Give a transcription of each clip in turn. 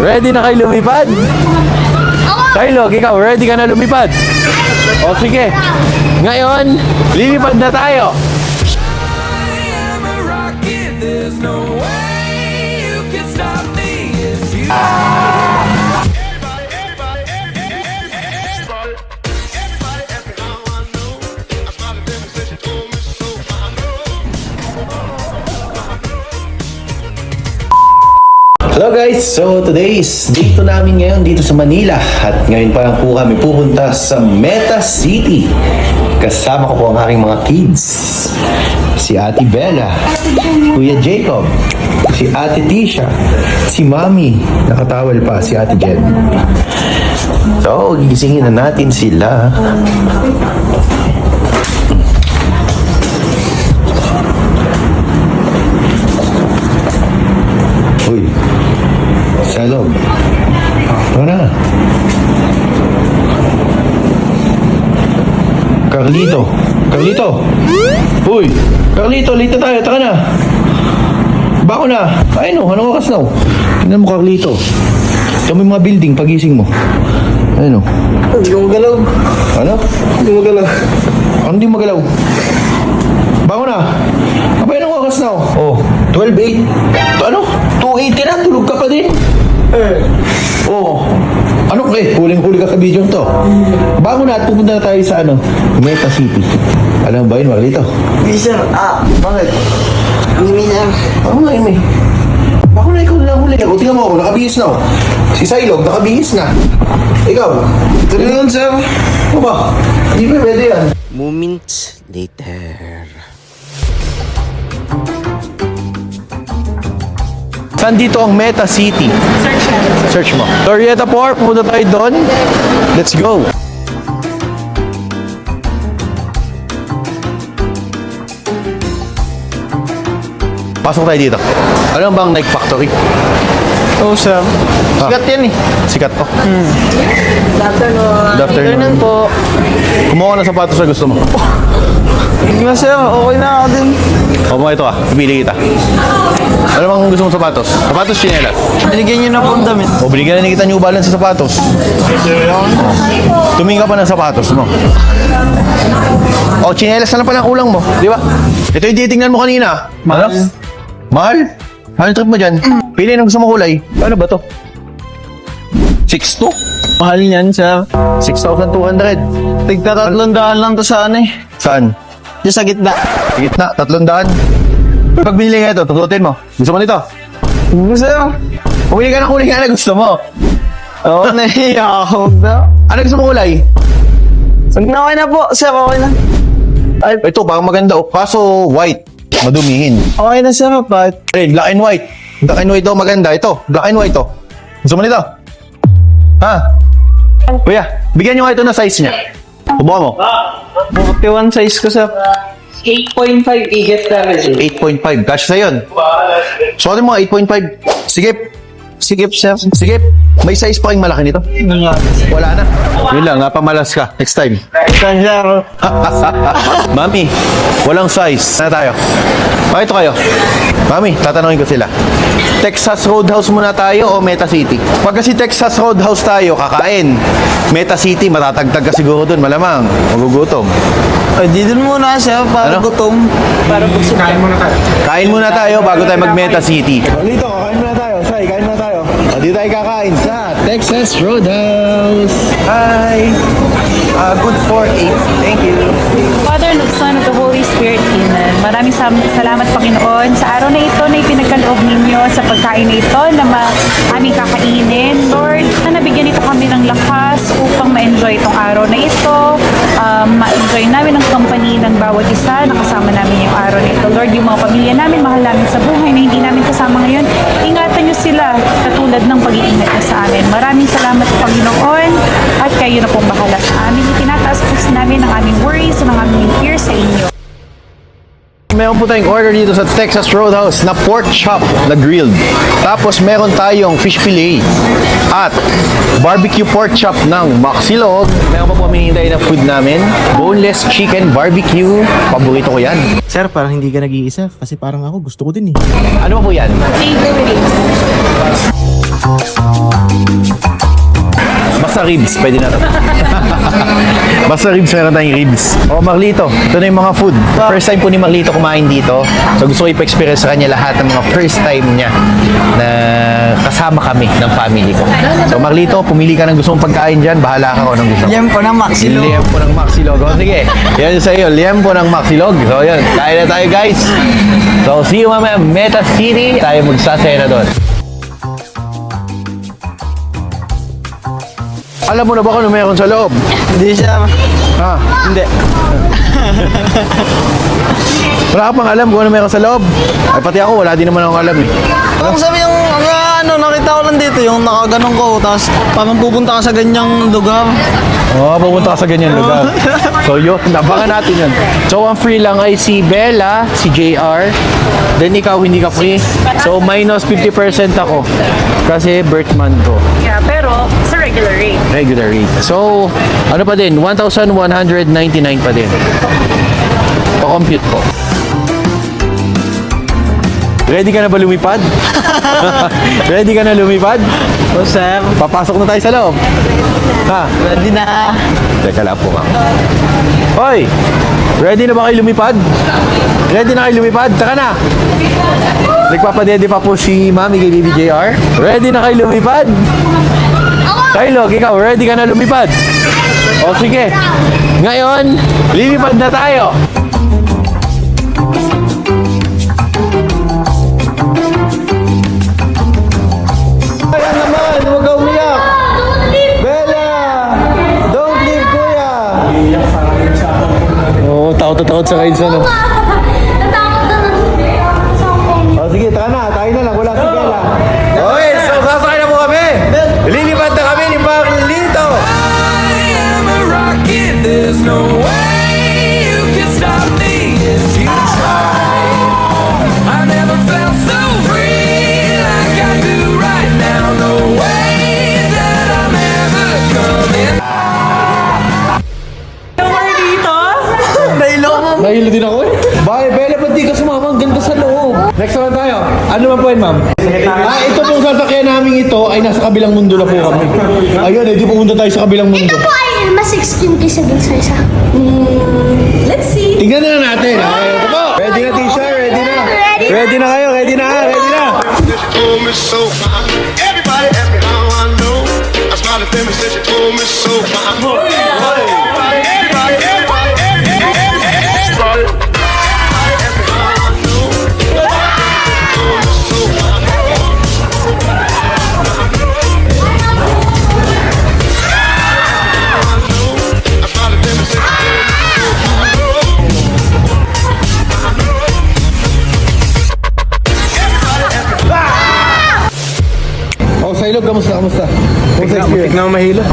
Ready na kayo lumipad? Kylo, ikaw, ready ka na lumipad? O sige. Ngayon, lilipad na tayo. Hello guys! So today is dito namin ngayon dito sa Manila at ngayon pa lang po kami pupunta sa Meta City. Kasama ko po ang aking mga kids. Si Ate Bella, Kuya Jacob, si Ate Tisha, si Mami, nakatawal pa si Ate Jen. So, gigisingin na natin sila. Uy, sa loob. Ito na. Carlito. Carlito. Uy, Carlito, late na tayo. Taka na. Bako na. Ay no, anong oras na? Tingnan mo, Carlito. Ito mo yung mga building pagising mo. Ayun o. Hindi ko magalaw. Ano? Hindi magalaw. Ano di magalaw? Bako na. Abay, anong oras na? Oh, 12:08. Ano? 2:80 na? Tulog ka pa din? Oo. Ano huling-huli ka sa video to. Bago na at pupunta na tayo sa Meta City. Alam ba yun, Marlito? Hindi sir. Bakit? Mimi na. Ako nga, Ime. Bako na ikaw na huli. O, tingnan mo ako, nakabihis na. Si Silog, nakabihis na. Ikaw? Ito na yun sir. Ano ba? Hindi pa pwede yan. Moments later. Saan dito ang Meta City? Search mo. Glorieta Park, pupunta tayo doon. Let's go. Pasok tayo dito. Ano bang Nike Factory? Oo sir. Sikat yan eh. Sikat to. Good afternoon. Good afternoon po. Kumuha ka ng sapatos na gusto mo. Hindi nga sir. Okay na ako din. O mga ito pipili kita. Ano bang gusto mong sapatos? Sapatos, chinelas. Binigyan niyo na po ang damit. O binigyan na kita New Balance sa sapatos. Tumingin ka pa ng sapatos mo. O chinelas na lang pala ang kulang mo. Di ba? Ito yung titingnan mo kanina. Mahal. Ano? Mahal? Ano trip mo dyan? Pili ng gusto mo kulay. Ano ba to? 6'2"? Mahal niyan sir. 6,200. Tigta 300 lang to sa ano eh. Saan? Yung sa gitna. Sa gitna, 300. Pag binili ka ito, tututin mo. Gusto mo nito? Hindi sir. Pumili ka ng kulay nga na gusto mo. Oo, nahiya ako na. Ano gusto mo kulay? Okay na po sir. Okay na. Ay, Ito, parang maganda. Kaso white. Madumihin. okay na sir. But Black and white. Black and white daw maganda. Ito, black and white to. Gusto mo nito? Ha? Kuya, bigyan nyo nga ito na size niya. Subukan mo. 41 size ko sir. 8.5 igat damage. 8.5. Cash sa yun. Sorry mo, 8.5. Sige. Sikip sir. Sige. May size pa kayong malaki nito? Wala na. Yun lang, pamalas ka. Next time. Sir. Mami, walang size. Na tayo. Pakito kayo. Mami, tatanungin ko sila. Texas Roadhouse muna tayo o Meta City? Pag kasi Texas Roadhouse tayo, kakain. Meta City, matatagtag ka siguro dun. Malamang, magugutom. Ay, di dun muna sir. Para Ano? gutom. Para gutom. Kain muna tayo bago tayo mag Meta City. Dito, kain muna tayo. Say, kain muna tayo. Dito tayo kakain sa Texas Roadhouse. Hi! Good for 8. Thank you. Father, Lord, Son, of the Holy Spirit, Amen. Maraming salamat, Panginoon, sa araw na ito na ipinagkaloob ninyo sa pagkain na ito na aming kakainin. Lord, na nabigyan ito kami ng lakas upang ma-enjoy itong araw na ito. Ma-enjoy namin ang company ng bawat isa na kasama namin yung araw na ito. Lord, yung mga pamilya namin, mahal namin sa buhay na hindi namin kasama ngayon, ingatan nyo sila katulad ng pag-iingat nyo sa amin. Maraming salamat, Panginoon, at kayo na pong bahala sa amin. Itinataas po namin ang aming worries at ang aming fears sa inyo. Meron po tayong order dito sa Texas Roadhouse na pork chop na grilled. Tapos meron tayong fish fillet at barbecue pork chop ng Maxilog. Meron pa po kami hintay na food namin. Boneless chicken barbecue. Paborito ko yan. Sir, parang hindi ka nag-iisa kasi parang ako gusto ko din eh. Ano pa po yan? Thank you. Basta ribs, pwede na to. Basta ribs, meron tayong ribs. O, Marlito, ito na yung mga food. First time po ni Marlito kumain dito. So, gusto ko ipa-experience sa kanya lahat ng mga first time niya na kasama kami ng family ko. So, Marlito, pumili ka ng gusto mong pagkain dyan. Bahala ka kung anong gusto mo. Liempo ng Maxilo. Liempo ng Maxilog. O, sige, yan sa iyo. Liempo ng Maxilog. So, yun. Kain na tayo, guys. So, see you mamaya. Meta City. Tayo magsasaya na doon. Alam mo na ba kung ano meron sa loob? Hindi siya. Ha? Hindi. Wala ka pang alam kung ano meron sa loob? Ay, pati ako, wala din naman akong alam eh. Ang sabi yung nakita ko lang dito, yung nakaganong ko, tapos parang pupunta ka sa ganyang lugar. Oo, pupunta ka sa ganyan lugar. So yun, nabangan natin yun. So ang free lang ay si Bella, si JR, then ikaw hindi ka free. So minus 50% ako. Kasi birth month ko. Yeah, pero sa regular rate. Regular rate. So, ano pa din? 1,199 pa din. Pa-compute ko. Ready ka na ba lumipad? Ready ka na lumipad? O sir, Papasok na tayo sa loob. Ha? ready na. Teka lang po, ma'am. Hoy! Ready na ba kayo lumipad? Ready na kayo lumipad? Taka na! Nagpapadede pa po si Mami kay Baby JR. Ready na kayo lumipad? Kylog, ikaw, ready ka na lumipad? O sige. Ngayon, lilipad na tayo. Ayan naman, huwag ka umiyak. Bella! Don't leave, kuya! Oo, takot sa rides ano. O sige, taka na, tayo na lang, wala si Bella. Okay, so sasakay na po kami. Lilipad na kami ni Marlito. There's no way you can stop me if you try. I never felt so free like I do right now. No way that I'm ever coming. Nahilo din ako eh. Bakit, Bella, ba't di ka sumama? Ang ganda sa loob. Next naman tayo. Ano naman po yun, ma'am? Ito pong sasakyan namin ito ay nasa kabilang mundo na po kami. Ayun, di pumunta tayo sa kabilang mundo. Ito po ay mas extreme kaysa dun sa isa. Let's see. Tingnan na natin. Okay, ito po. Ready na, Tisha? Ready na? Ready na kayo? Ready na? Ready na? She told me so. Everybody ask me how I know. I smiled at them and said she told me so. Everybody. Oh, Sailog, kamusta? Kamusta experience? na mahilo.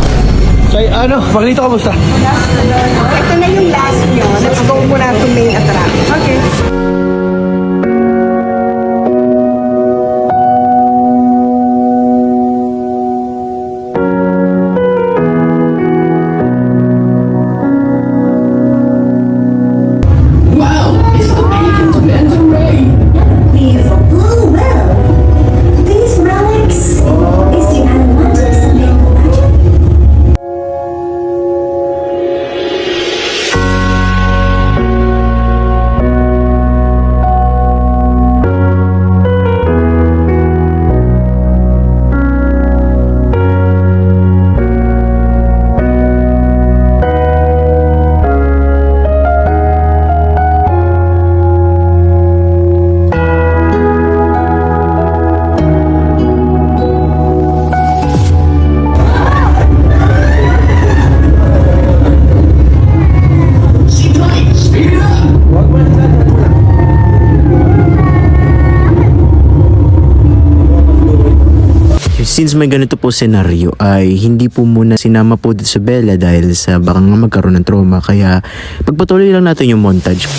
Ano? Marlito, kamusta? Ito na yung last nyo. Let's go muna to main attraction. Okay. Beautiful. Oh, well. These relics is the Atlantis and the magic. Since may ganito po senaryo ay hindi po muna sinama po dito sa Bella dahil sa baka nga magkaroon ng trauma, kaya pagpatuloy lang natin yung montage.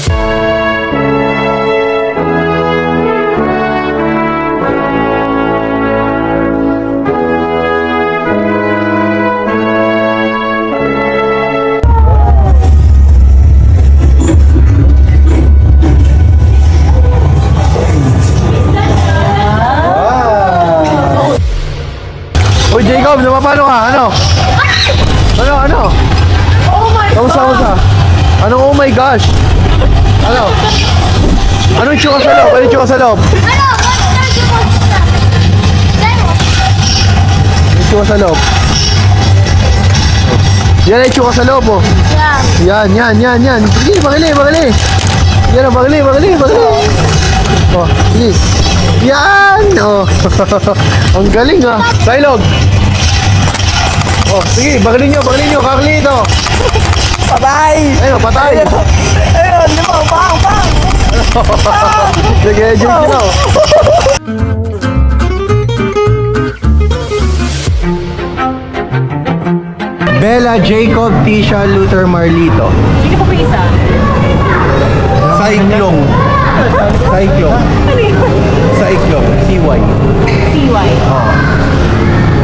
Uy, Jacob, napapalo ka? Ano? Ano? Oh my Kamusta? Anong oh my gosh? Ano? Ano yung tsura sa loob? Ano yung tsura sa loob? Yung tsura sa loob. Yan ay tsura sa loob, oh. Yan. Sige, bagili. Yan ang bagili. Oh, sige. Yan! Oh. Ang galing, ah. Silog. Oh, sige, bagilin nyo. Kakali ito. Patay! Ayun, patay. Ayun, lima, bang! Sige, joke nyo. Bella Jacob Tisha Luther Marlito. Sino po isa? Cyclone. CY. CY.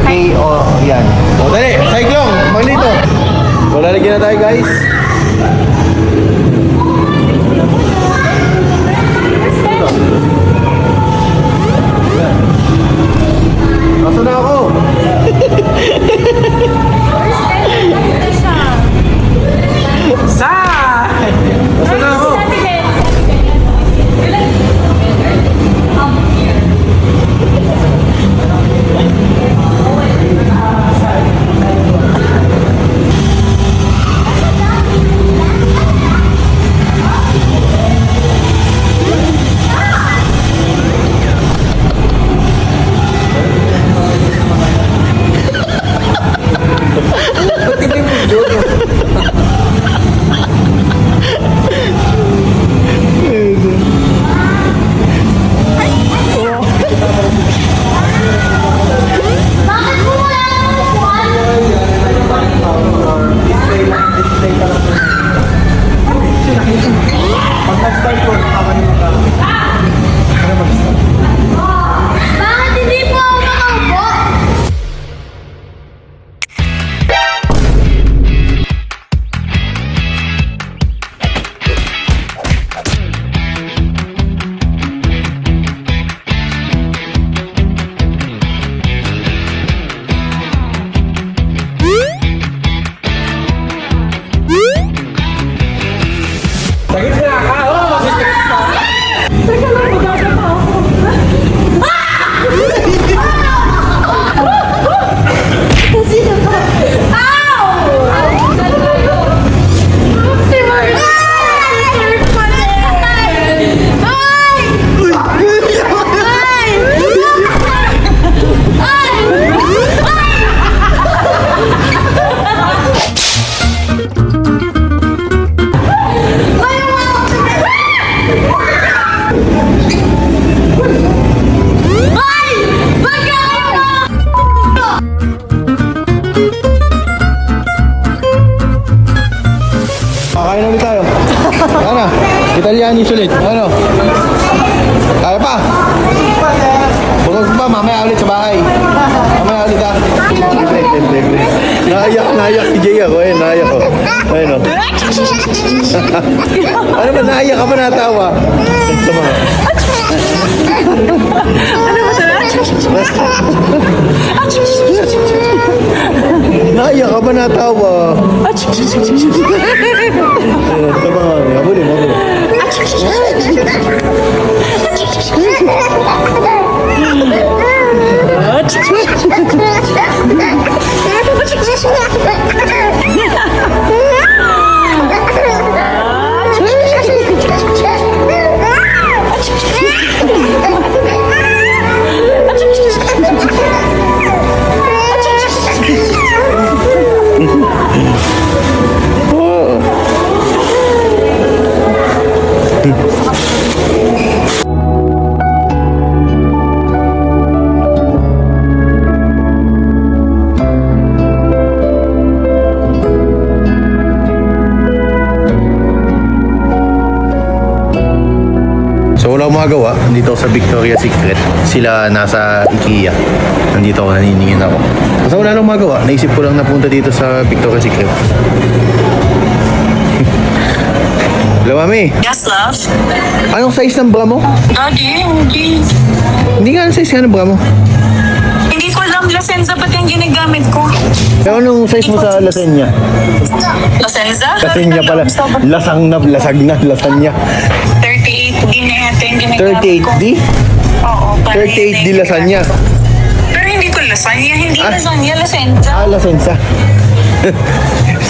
K-O, yan. O, dali, Cyclone, Marlito. So, lalagyan na tayo, guys. Nasaan na ako? Nasaan na ako? Bakit hindi po ako makaupo? Kakain na ulit tayo. Ano? Italianis ulit. Ano? Kaya pa? Bukod pa, mamaya ulit sa bahay. Mamaya ulit ha. Naiyak si Jay ako. Ayun, naiyak ko. Ayun o. Ano ba, naiyak ka ba natawa? Sama ka. Naiyak ka ba natawa? Ayun, sama ka. Mabuli. So wala akong magawa, dito ako sa Victoria's Secret. Sila nasa IKEA. Nandito ako, naniningin ako. So wala akong magawa, naisip ko lang napunta dito sa Victoria's Secret. Hello, Mami. Yes, love. Anong size ng bra mo? Daddy, hindi. Hindi nga, anong size nga ng bra mo? Hindi ko alam, Lasel. Lasenza pati ang ginagamit ko. Pero anong size mo sa lasagna? Lasenza? Lasagna pala. Lasagna. 38D na yata yung ginagamit ko. 38D? Oo. 38D lasagna. Pero hindi ko lasagna. Hindi Ah. lasagna. Lasenza. Lasenza.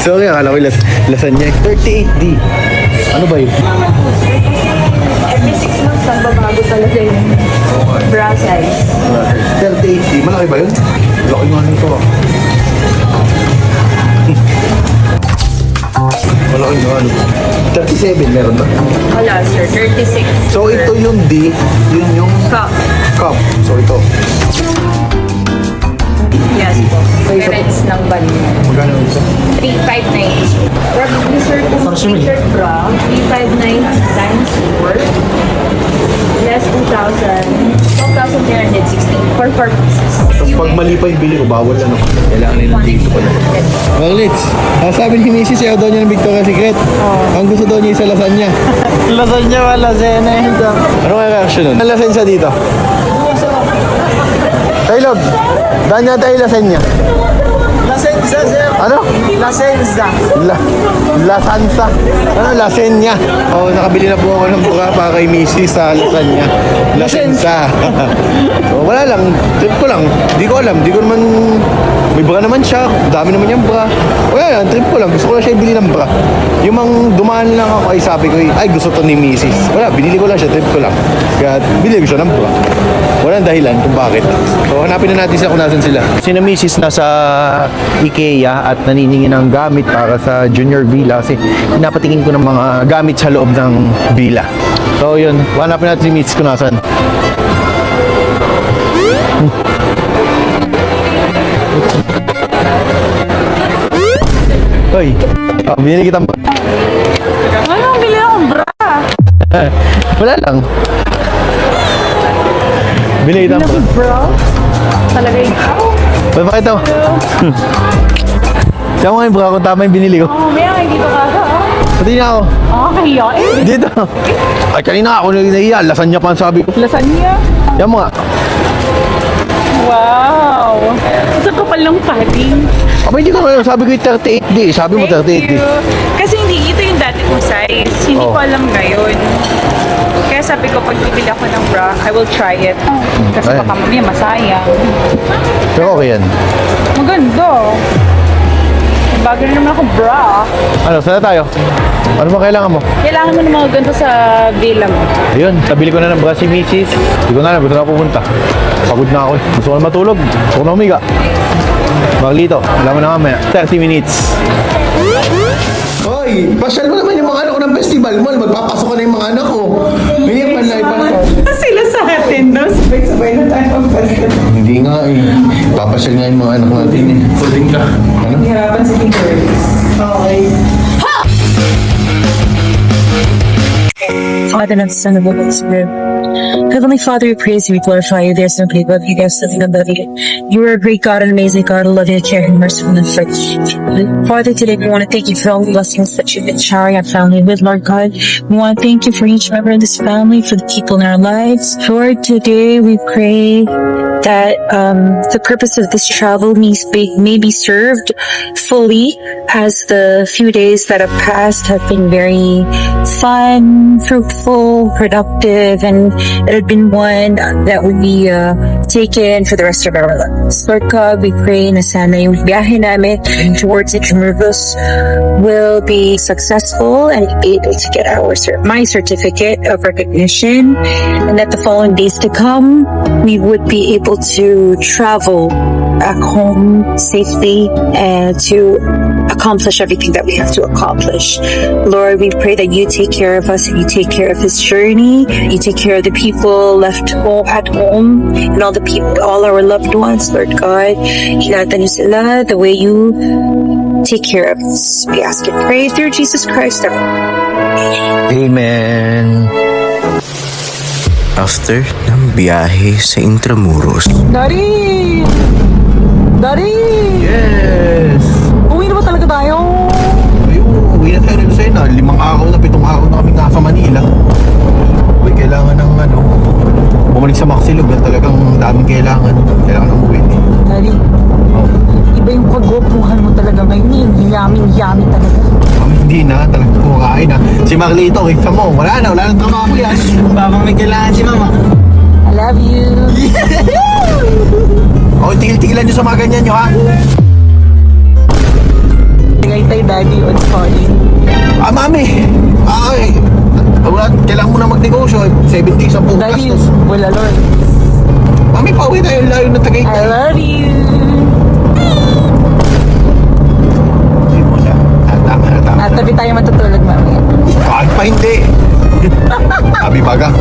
Sorry, akala ko lasagna. 38D. Ano ba yun? Every 6 months, nagbabago talaga yung bra size. 38D. Malaki ba yun? Laki nga nito ah. Malaki nga. 37 meron ba? Wala, sir. 36. So ito yung D, yun yung Cup. cup. So ito. Yes po. Parents ng bali. Magkano ito? 359. Probably, sir, kung t-shirt bra, 359 times 4. Less 2,000. 12,316 for 4 pieces. Tapos pag mali pa yung bili ko, bawal ano. Kailangan nila dito pa lang. Maglits, sabi ni Mrs. ayaw daw niya ng Victoria's Secret. Ang gusto daw niya isa lasagna. Lasagna wala, ito. Ano kaya reaction nun? Ang lasagna dito? Taylog, daan niya tayo lasagna. Lasenza, sir. Ano? Lasenza. Lasansa. Ano? Lasagna. Oo, nakabili na po ako ng buka para kay Mrs. sa lasagna. Lasensa. Wala lang. Trip ko lang. Di ko alam. Di ko naman... May bra naman siya. Dami naman yung bra. Wala lang. Trip ko lang. Gusto ko lang siya ibili ng bra. Yung mang dumaan lang ako ay sabi ko, ay gusto to ni Mrs. Wala. Binili ko lang siya. Trip ko lang. Kaya binili ko siya ng bra. Walang dahilan kung bakit. So hanapin na natin sila kung nasan sila. Sina Mrs. nasa IKEA at naniningin ng gamit para sa Junior Villa kasi pinapatingin ko ng mga gamit sa loob ng villa. So yun, hanapin natin si Mrs. kung nasan. Hoy, binili kita. Anong bili akong bra? Wala lang. Binili kita. Bro? Talaga ikaw? Pakita mo. Tiyan mo nga yung bra kung tama yung binili ko. Oh, may ay dito ka ha? Pati niya ako. Oh, kahiya eh. Dito. Ay, kanina ako nahiya. Lasagna pa ang sabi ko. Lasagna? Yan mo nga. Wow! Sa kapal ng padding. Aba, hindi ko naman. Sabi ko yung 38D. Sabi mo 38D. Thank you. Kasi hindi ito yung dati kong size. Hindi Oh. ko alam ngayon. Kaya sabi ko, pag bibili ako ng bra, I will try it. Kasi Ayan. baka mamaya masayang. Pero okay yan. Maganda. Bago na naman akong bra. Ano, sana tayo? Ano ba kailangan mo? Kailangan mo ng mga ganito sa villa mo. Ayun, nabili ko na ng bra si Mrs. Hindi ko na alam, gusto na ako pupunta. Pagod na ako eh. Gusto ko na matulog. Gusto ko na humiga. Maglito, alam mo na mamaya. 30 minutes. Hoy, pasyal mo naman yung mga anak ko ng festival mo. Magpapasok ko na yung mga anak ko. Hindi yung panlay pa. Sila sa atin, no? Sabay-sabay na tayo ang festival. Hindi nga eh. Papasyal nga yung mga anak natin eh. Puding ka. Ano? Hirapan si King Curtis. Okay. Father and Son of the Holy Spirit. Heavenly Father, we praise you, we glorify you. There's no great love you, there's nothing above you. You are a great God, an amazing God, a loving, caring, merciful, and faithful. Father, today we want to thank you for all the blessings that you've been showering our family with, Lord God. We want to thank you for each member of this family, for the people in our lives. Lord, today we pray that the purpose of this travel may be served fully, as the few days that have passed have been very fun, fruitful, productive, and it had been one that would be taken for the rest of our lives. Lord God, we pray na sana yung biyahe namin towards Intramuros will be successful and be able to get my certificate of recognition, and that the following days to come, we would be able to travel back home safely and to accomplish everything that we have to accomplish. Lord, we pray that you take care of us and you take care of this journey. You take care of the people left at home and all the people, all our loved ones, Lord God. Ingatan niyo sila the way you take care of us. We ask and pray through Jesus Christ. Amen. After ng biyahe sa Intramuros, Daddy! Daddy! Yes! Uwi na ba talaga tayo? Ayun, uwi na tayo rin sa'yo na. 5 araw na, 7 araw na kami nasa Manila. Uy, kailangan ng bumalik sa Maxilog. Talagang daming kailangan. Kailangan ng uwi. Daddy, kagwapuhan mo talaga ngayon. Yummy talaga. Oh, hindi na, talagang kumakain na. Si Marlito, kita mo, wala nang trabaho yan. Babang may kailangan si mama. I love you. O, tigil-tigilan nyo sa mga ganyan nyo, ha? Tagaytay daddy on calling. Ah, mami! Ay! Wala, kailangan mo na magnegosyo. 70 sa buong Daddy, gastos. wala Lord. Mami, pauwi tayo layo ng I Tagaytay. love you. Hindi mo na. Tama. At tabi tayo matutulog mamaya. Kahit pa hindi. Sabi baga.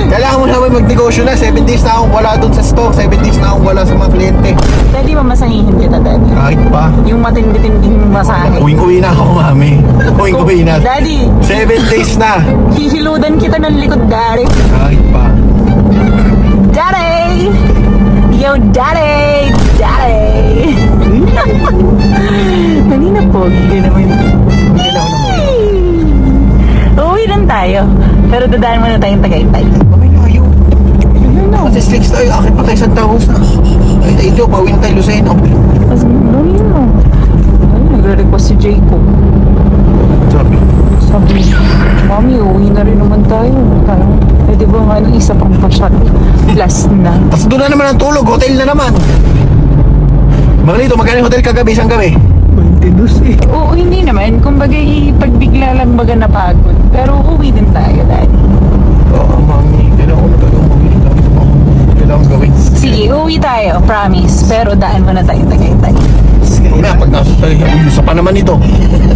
Kailangan mo naman magnegosyo na. 7 days na akong wala dun sa store. 7 days na akong wala sa mga kliyente. Daddy, mamasahihin kita, daddy. Kahit pa. Yung matindi-tinding masahe. Uwing-uwi na ako, mami. Uwing-uwi na. Daddy, 7 days na. hihiludan kita ng likod, daddy. Kahit pa. Daddy! Yo, daddy! Daddy! Kanina pogi ka naman. Uwi lang tayo. Pero dadaan muna tayong Tagaytay. Mami, layo. Kasi slicks tayo. Akin pa tayo sa tawos na. Ay, ito, pauwi na tayo Luceno. Mas gawin mo. Ay, nagre-request si Jacob. Sabi. Sabi, Mami, uwi na rin naman tayo. Pwede ba nga ng isa pang pasyat? Plus na. Tapos doon na naman ang tulog. Hotel na naman. Marlito, magkano yung hotel kagabi? Isang gabi? 22 eh. Oo, hindi naman. Kumbaga, pagbigla lang baga napagod. Pero uwi din tayo, daddy. Oo, mami. Kailangan ko na tayo umuwi. Kailangan gawin. Sige, uwi tayo. Promise. Pero daan mo na tayo Tagaytay. Mamaya, pag nasa tayo, sa pa naman ito.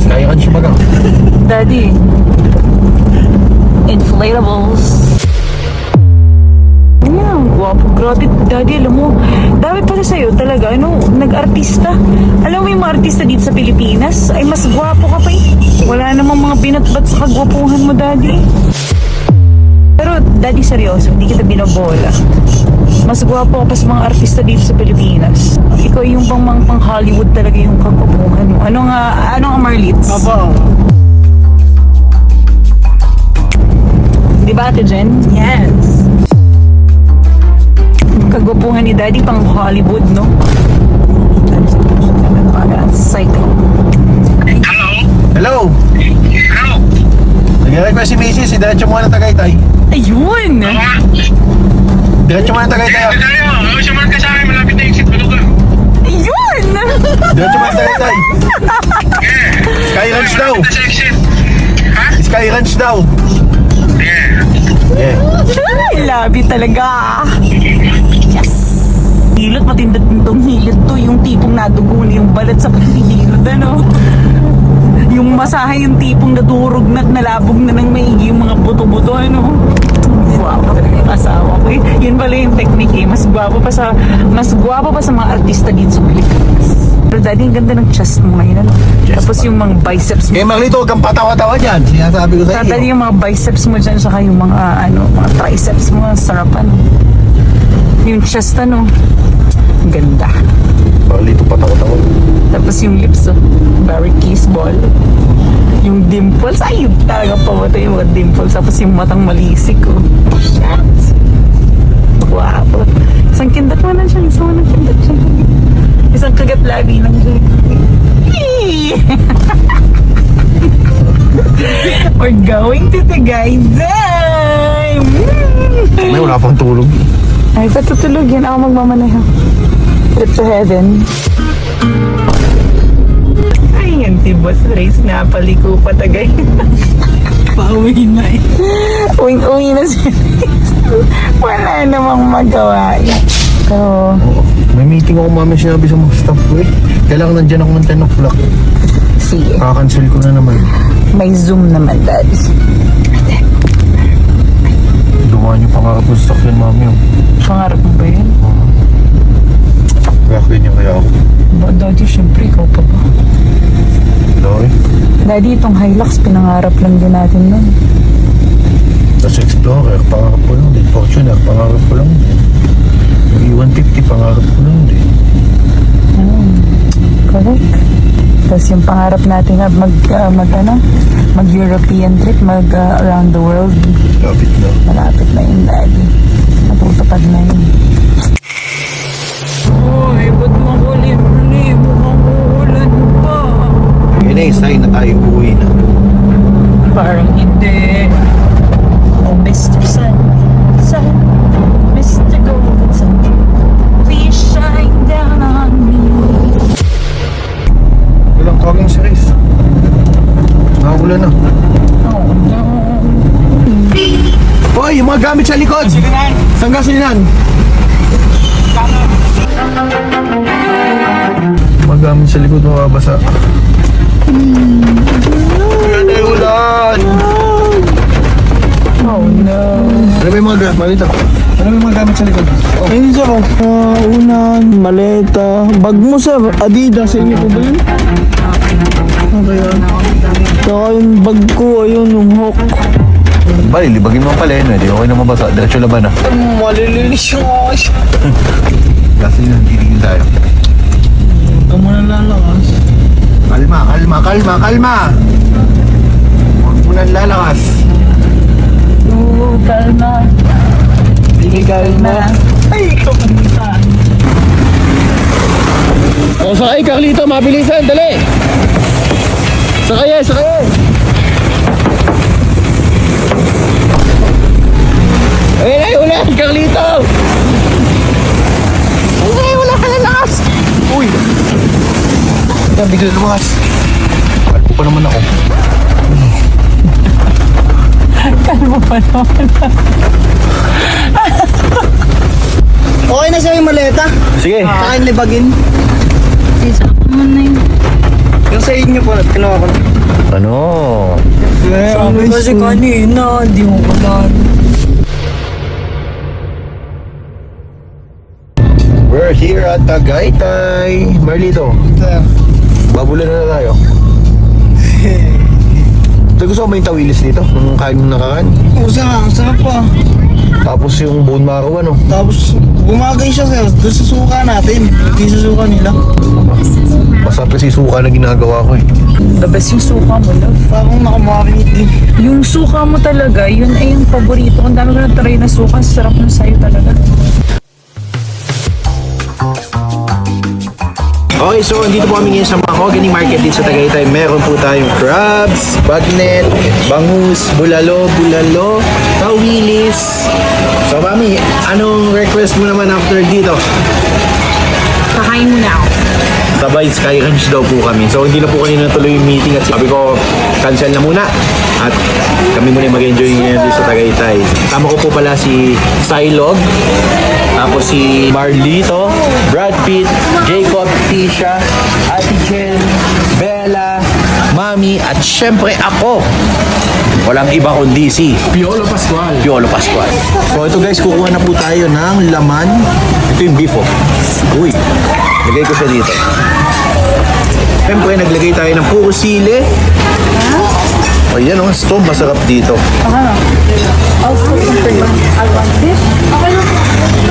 Kaya kan siya baga. Daddy. Inflatables. Ayan, guwapo. Grabe, daddy, alam mo, dami pala sa'yo talaga, nag-artista. Alam mo yung mga artista dito sa Pilipinas, ay mas guwapo ka pa eh. Wala namang mga binatbat sa kagwapuhan mo, daddy. Pero, daddy, seryoso, hindi kita binobola. Mas guwapo ka pa sa mga artista dito sa Pilipinas. Ikaw yung pang Hollywood talaga yung kagwapuhan mo. Ano nga, Marlitz? Aba. Di ba, Ate Jen? Yes. Kagwapuhan ni Daddy pang Hollywood, no? Psycho. Hello? Nag-request si Macy's. Diretso mo na Tagaytay. Ayun! Diretso mo na Tagaytay. Ayun! Diretso mo na Tagaytay. Sky Ranch daw. Sky Ranch daw. Yeah. Ay, labi talaga. Yes! Hilot, matindot nitong hilot to. Yung tipong nadugo na yung balat sa paghihilot, ano? Yung masahe, yung tipong nadurog na at nalabog na ng maigi yung mga buto-buto, ano? Wow, talaga yung asawa ko eh. Yun pala yung technique eh. Mas gwapo pa sa mga artista dito sa Pilipinas. Pero daddy, ang ganda ng chest mo ngayon, ano? Tapos yung mga biceps mo. Kaya Marlito, huwag kang patawa-tawa dyan. Sinasabi ko sa Daddy, iyo. yung mga biceps mo dyan, saka yung mga triceps mo, sarap, ano? Yung chest, ano? Ganda. Marlito, patawa-tawa. Tapos yung lips, very kiss ball. Yung dimples, ay, talaga pamatay yung mga dimples. Tapos yung matang malisik, oh. Shit. Wow. Isang kindat mo na siya, isang kindat siya. Isang kagat labi lang siya. We're going to Tagaytay! May wala pang tulog. Ay, patutulog yan. Ako magmamaneho. Trip to heaven. Ay, yan si Boss Race. Napaliko pa tagay. Pauwi na eh. Uwing-uwi na siya. Wala namang magawa. Pero, May meeting ako mami sinabi sa mga staff ko eh. Kailangan nandyan ako ng 10 o'clock. sige. Kakancel ko na naman. May Zoom naman, Daddy. Dumaan yung pangarap ko sa sakyan mami. Pangarap mo ba yun? Kaya niya kaya ako. Ba, Daddy, syempre, ikaw pa ba? Lori. Daddy, itong Hilux, pinangarap lang din natin nun. Tapos Explorer, pangarap ko lang din. Fortuner, pangarap ko lang din. Yung E150, pangarap ko lang din. Correct. Tapos yung pangarap natin nga mag-European trip, around the world. Lapit na. Malapit na yun, Daddy. Natutupad na yun. Uy, ba't makulim? Mukhang ay uuwi na. Parang hindi. Oh, Mr. Sun, Sun, Mr. Golden Sun, please shine down on me. Walang tawagin si Riz. Nakakulan na. Oh no. Hoy, yung mga gamit sa likod! Saan gasolinan? Mga gamit sa likod mababasa. Yan ay ulan! Oh no. Ano ba yung mga gamit? Malita. Ano ba yung mga gamit sa likod? Oh. Ayun sir, unan, maleta, bag mo sir, Adidas, sa inyo po ba yun? Okay yan. Saka yung bag ko, ayun, yung hawk. Bali, libagin mo pala yun. Hindi okay na mabasa. Diretso laban na. Malilinis yung ayos. Gasolina, titigil tayo. Huwag ka muna lalakas. Kalma, kalma, kalma, kalma! Huwag mo nang lalakas. Oh, kalma. Sige, kalma. Ay, kapunta. O, sakay, Carlito, mabilisan, dali! Sakay, sakay! Ay, ulan, Carlito! Ay, wala ka na lakas! Uy! Yan, bigla lumakas. Kalpo pa naman ako. Kalma pa naman. Okay na siya yung maleta. Sige. Saka yung libagin. Isa pa man na yun. Yung sa inyo po, kinuha ko na. Ano? Sabi kasi kanina, di mo ulan. We're here at Tagaytay. Marlito, Sir. babulan na tayo. Gusto ko ba yung tawilis dito? Nung kain mo nakakan? Ang sarap pa. Tapos yung bone marrow, ano? Tapos, bumagay siya sir, doon sa suka natin. Hindi sa suka nila. Masarap kasi suka na ginagawa ko eh. The best yung suka mo, love. Parang nakamarinate din. Yung suka mo talaga, yun ay yung paborito. Ang dami ko na-try na suka, sarap na sa'yo talaga. Okay, so andito po kami ngayon sa Mahogany Market dito sa Tagaytay. Meron po tayong crabs, bagnet, bangus, bulalo, tawilis. So mami, anong request mo naman after dito? Kakain muna ako. Sabay Sky Ranch daw po kami. So hindi na po kanina natuloy yung meeting at sabi ko cancel na muna. At kami muna mag-enjoy ngayon dito sa Tagaytay. Tama ko po pala si Silog, tapos si Marlito, Brad Pitt, Jacob, Tisha, Ate Jen, Bella, Mami, at syempre ako. Walang iba kundi si Piolo Pascual. So ito guys, kukuha na po tayo ng laman. Ito yung beef oh. Uy, lagay ko siya dito. Siyempre, naglagay tayo ng puro sili. Ayan oh, ito masarap dito.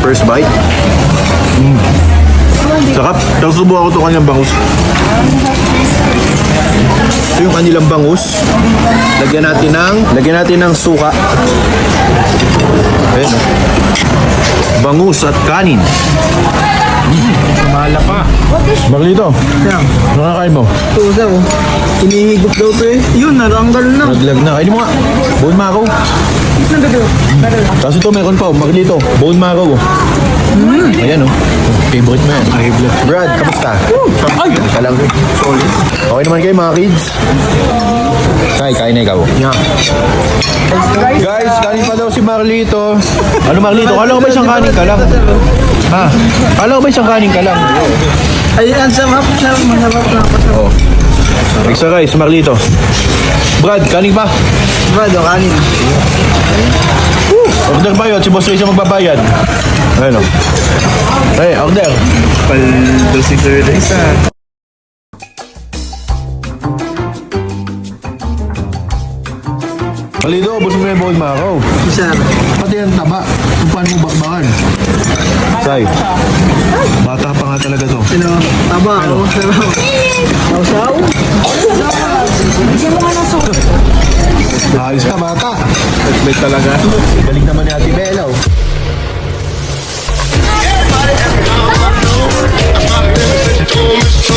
First bite. Sarap. Tapos subukan ko ito kanyang bangus. Ito yung kanilang bangus. Lagyan natin ng suka. Ayan oh. Bangus at kanin. Mahala pa. Marlito, nakakain mo? Ito sir, hinihigop daw ito eh. Yun, naranggal na. Naglag na. Kainin mo nga. Bone marrow. Tapos ito meron pa. Marlito, bone marrow. Ayan oh. Favorite mo yan. Brad, kamusta? Ay! Kalang. Okay naman kayo mga kids? Kain na ikaw. Yeah. Guys, kanin pa daw si Marlito. Ano Marlito? Kala ko ba isang kanin ka lang? Ha? Kala ko ba isang kanin ka lang? Ay, ang sarap siya, masarap na. Oo. Extra rice, Marlito. Brad, kanin pa? Brad, o kanin. Order ba yun? Si Boss Ray siya magbabayad. Ayun o. Hey, order. Paldosi ko yun isa. Marlito, busog mo yung bone marrow. Sir. Pati ang taba. Kung paano mo bakbakan. Say, bata pa nga talaga to. Sino? Taba, ano? Sarap. Sausaw? Ayos ka, bata. Wait talaga. Galing naman ni Ate Bella. Everybody, every now I know. I smile at them and say, oh, Miss So